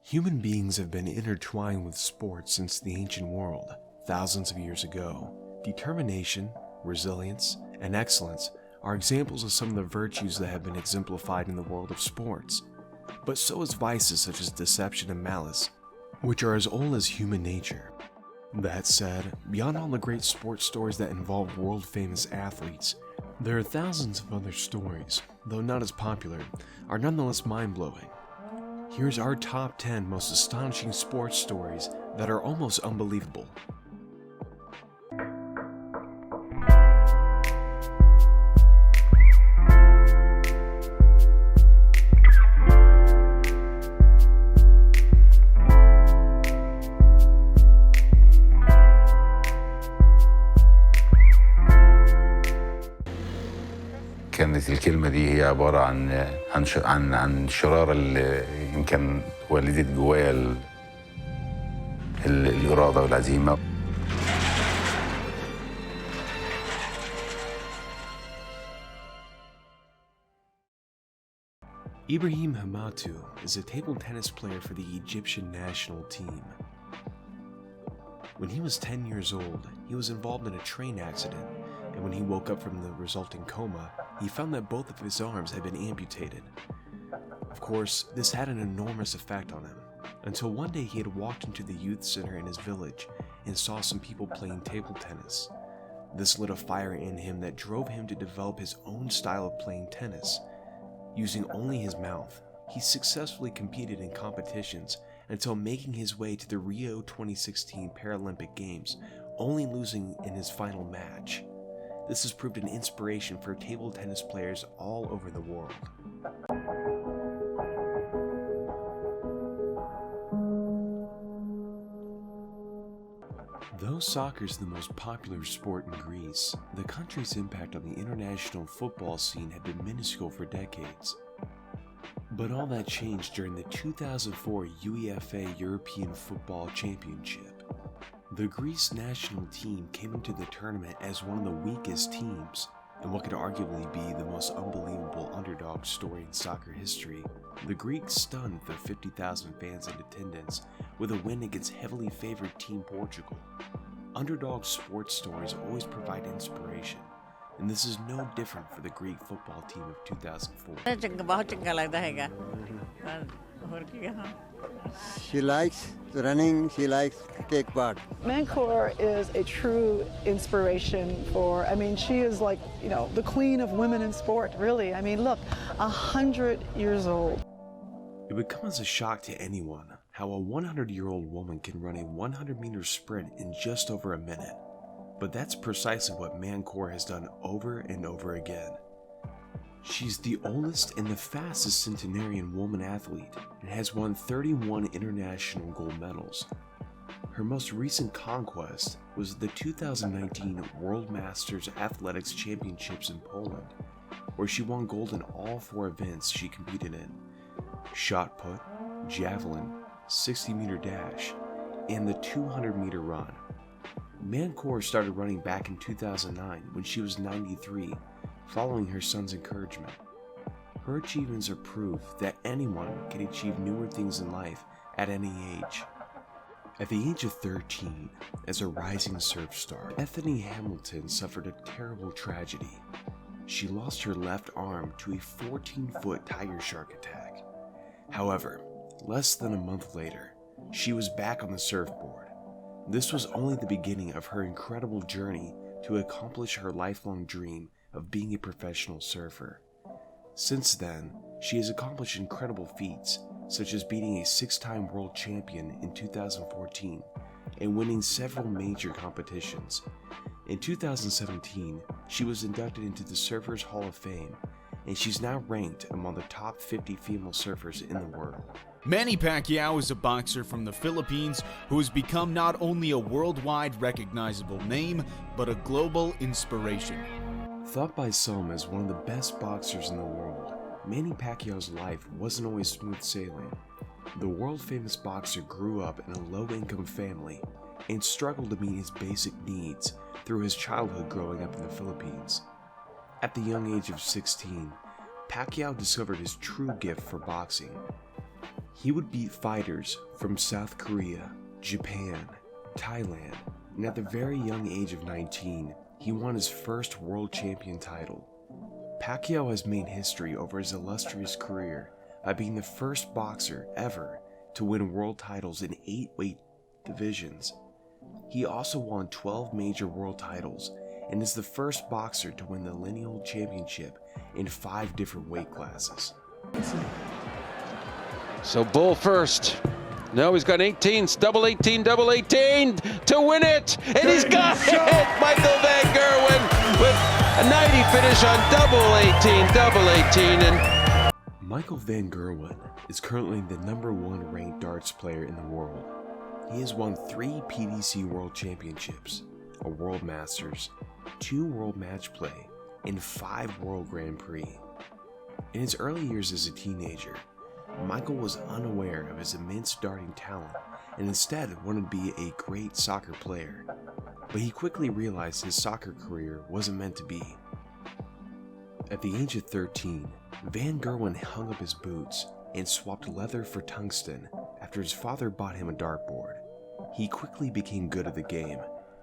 Human beings have been intertwined with sports since the ancient world, thousands of years ago. Determination, resilience, and excellence are examples of some of the virtues that have been exemplified in the world of sports. But so is vices such as deception and malice, which are as old as human nature. That said, beyond all the great sports stories that involve world-famous athletes, there are thousands of other stories, though not as popular, are nonetheless mind-blowing. Here's our top 10 most astonishing sports stories that are almost unbelievable. كانت الكلمة دي هي عبارة عن شرارة اللي يمكن ولدت جوايا الإرادة والعزيمة. Ibrahim Hamatu is a table tennis player for the Egyptian national team. When he was 10 years old, he was involved in a train accident, and when he woke up from the resulting coma, he found that both of his arms had been amputated. Of course, this had an enormous effect on him, until one day he had walked into the youth center in his village and saw some people playing table tennis. This lit a fire in him that drove him to develop his own style of playing tennis. Using only his mouth, he successfully competed in competitions until making his way to the Rio 2016 Paralympic Games, only losing in his final match. This has proved an inspiration for table tennis players all over the world. Though soccer is the most popular sport in Greece, the country's impact on the international football scene had been minuscule for decades. But all that changed during the 2004 UEFA European Football Championship. The Greece national team came into the tournament as one of the weakest teams, and what could arguably be the most unbelievable underdog story in soccer history. The Greeks stunned their 50,000 fans in attendance with a win against heavily favored Team Portugal. Underdog sports stories always provide inspiration, and this is no different for the Greek football team of 2004. She likes running, she likes to take part. Mancour is a true inspiration she is like, the queen of women in sport, really. Look, 100 years old. It would come as a shock to anyone how a 100-year-old woman can run a 100-meter sprint in just over a minute. But that's precisely what Mancour has done over and over again. She's the oldest and the fastest centenarian woman athlete and has won 31 international gold medals. Her most recent conquest was the 2019 World Masters Athletics Championships in Poland, where she won gold in all 4 events she competed in: shot put, javelin, 60-meter dash, and the 200-meter run. Mancour started running back in 2009 when she was 93, following her son's encouragement. Her achievements are proof that anyone can achieve newer things in life at any age. At the age of 13, as a rising surf star, Bethany Hamilton suffered a terrible tragedy. She lost her left arm to a 14-foot tiger shark attack. However, less than a month later, she was back on the surfboard. This was only the beginning of her incredible journey to accomplish her lifelong dream of being a professional surfer. Since then, she has accomplished incredible feats, such as beating a 6-time world champion in 2014 and winning several major competitions. In 2017, she was inducted into the Surfers Hall of Fame, and she's now ranked among the top 50 female surfers in the world. Manny Pacquiao is a boxer from the Philippines who has become not only a worldwide recognizable name, but a global inspiration. Thought by some as one of the best boxers in the world, Manny Pacquiao's life wasn't always smooth sailing. The world-famous boxer grew up in a low-income family and struggled to meet his basic needs through his childhood growing up in the Philippines. At the young age of 16, Pacquiao discovered his true gift for boxing. He would beat fighters from South Korea, Japan, Thailand, and at the very young age of 19, he won his first world champion title. Pacquiao has made history over his illustrious career by being the first boxer ever to win world titles in 8 weight divisions. He also won 12 major world titles and is the first boxer to win the lineal championship in 5 different weight classes. So Bull first. No, he's got 18, double 18 to win it, and he's got it! Michael Van Gerwen with a 90 finish on double 18, and Michael Van Gerwen is currently the #1 ranked darts player in the world. He has won 3 PDC World Championships, a World Masters, 2 World Match Play, and 5 World Grand Prix. In his early years as a teenager, Michael was unaware of his immense darting talent and instead wanted to be a great soccer player, but he quickly realized his soccer career wasn't meant to be. At the age of 13, Van Gerwen hung up his boots and swapped leather for tungsten after his father bought him a dartboard. He quickly became good at the game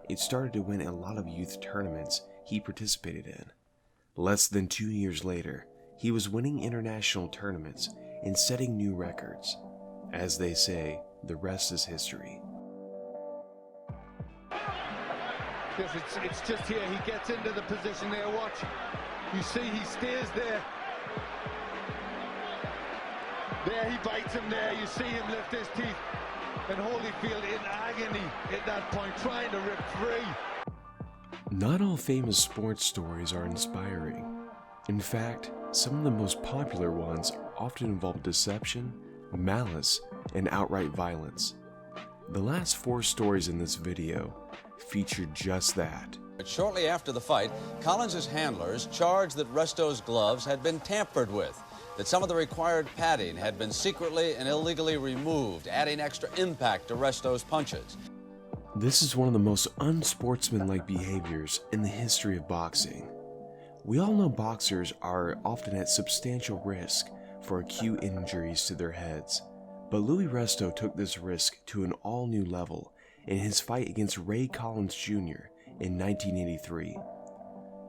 and started to win a lot of youth tournaments he participated in. Less than 2 years later, he was winning international tournaments and setting new records. As they say, the rest is history. It's just here, he gets into the position there, watch. You see he stays there. There he bites him there, you see him lift his teeth. And Holyfield in agony at that point, trying to rip free. Not all famous sports stories are inspiring. In fact, some of the most popular ones often involve deception, malice, and outright violence. The last 4 stories in this video feature just that. But shortly after the fight, Collins' handlers charged that Resto's gloves had been tampered with, that some of the required padding had been secretly and illegally removed, adding extra impact to Resto's punches. This is one of the most unsportsmanlike behaviors in the history of boxing. We all know boxers are often at substantial risk for acute injuries to their heads, but Louis Resto took this risk to an all-new level in his fight against Ray Collins Jr. in 1983.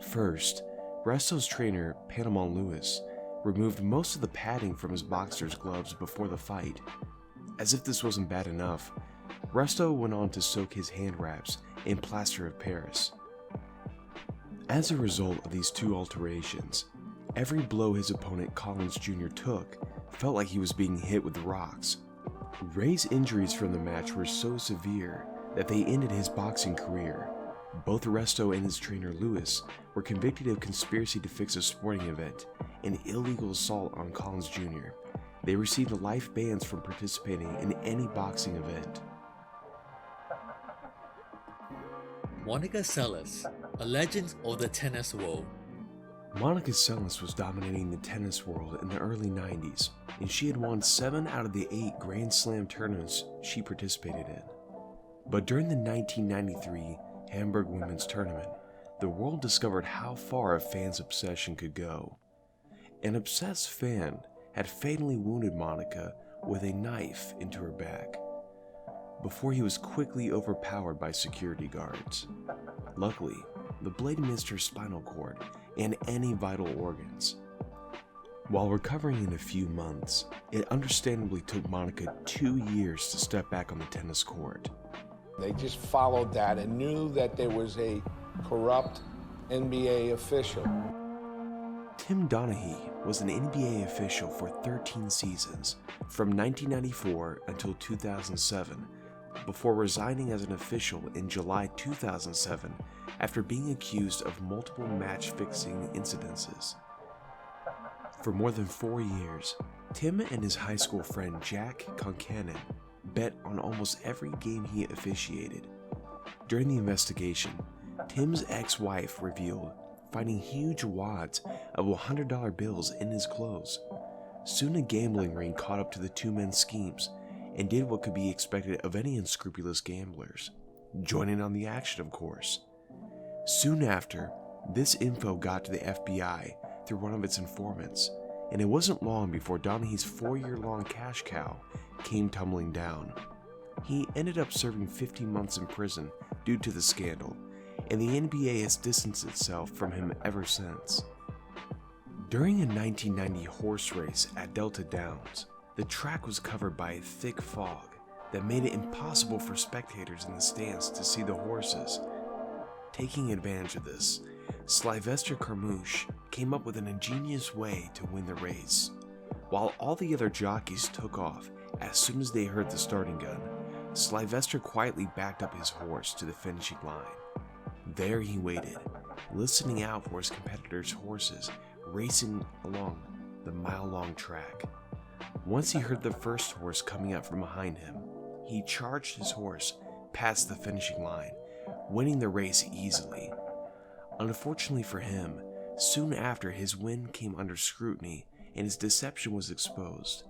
First, Resto's trainer, Panama Lewis, removed most of the padding from his boxer's gloves before the fight. As if this wasn't bad enough, Resto went on to soak his hand wraps in plaster of Paris. As a result of these 2 alterations, every blow his opponent Collins Jr. took felt like he was being hit with rocks. Ray's injuries from the match were so severe that they ended his boxing career. Both Resto and his trainer Lewis were convicted of conspiracy to fix a sporting event and illegal assault on Collins Jr. They received life bans from participating in any boxing event. Monica Seles, a legend of the tennis world. Monica Seles was dominating the tennis world in the early 90s, and she had won 7 out of the 8 Grand Slam tournaments she participated in. But during the 1993 Hamburg Women's Tournament, the world discovered how far a fan's obsession could go. An obsessed fan had fatally wounded Monica with a knife into her back, before he was quickly overpowered by security guards. Luckily, the blade missed her spinal cord and any vital organs. While recovering in a few months, it understandably took Monica 2 years to step back on the tennis court. They just followed that and knew that there was a corrupt NBA official. Tim Donaghy was an NBA official for 13 seasons, from 1994 until 2007, before resigning as an official in July 2007 after being accused of multiple match-fixing incidences. For more than 4 years, Tim and his high school friend Jack Concannon bet on almost every game he officiated. During the investigation, Tim's ex-wife revealed finding huge wads of $100 bills in his clothes. Soon a gambling ring caught up to the 2 men's schemes and did what could be expected of any unscrupulous gamblers, joining on the action, of course. Soon after, this info got to the FBI through one of its informants, and it wasn't long before Donaghy's 4-year-long cash cow came tumbling down. He ended up serving 15 months in prison due to the scandal, and the NBA has distanced itself from him ever since. During a 1990 horse race at Delta Downs, the track was covered by a thick fog that made it impossible for spectators in the stands to see the horses. Taking advantage of this, Sylvester Carmouche came up with an ingenious way to win the race. While all the other jockeys took off as soon as they heard the starting gun, Sylvester quietly backed up his horse to the finishing line. There he waited, listening out for his competitors' horses racing along the mile-long track. Once he heard the first horse coming up from behind him, he charged his horse past the finishing line, winning the race easily. Unfortunately for him, soon after his win came under scrutiny and his deception was exposed.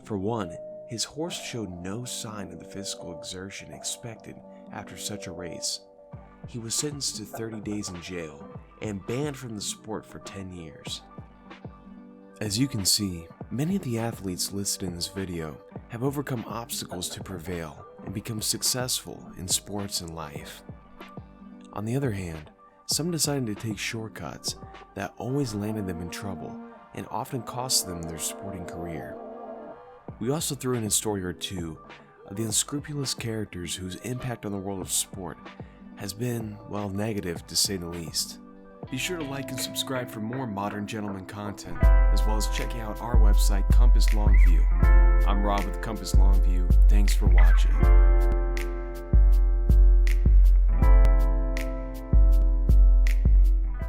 For one, his horse showed no sign of the physical exertion expected after such a race. He was sentenced to 30 days in jail and banned from the sport for 10 years. As you can see, many of the athletes listed in this video have overcome obstacles to prevail and become successful in sports and life. On the other hand, some decided to take shortcuts that always landed them in trouble and often cost them their sporting career. We also threw in a story or two of the unscrupulous characters whose impact on the world of sport has been, well, negative to say the least. Be sure to like and subscribe for more Modern Gentleman content, as well as checking out our website, Compass Longview. I'm Rob with Compass Longview. Thanks for watching.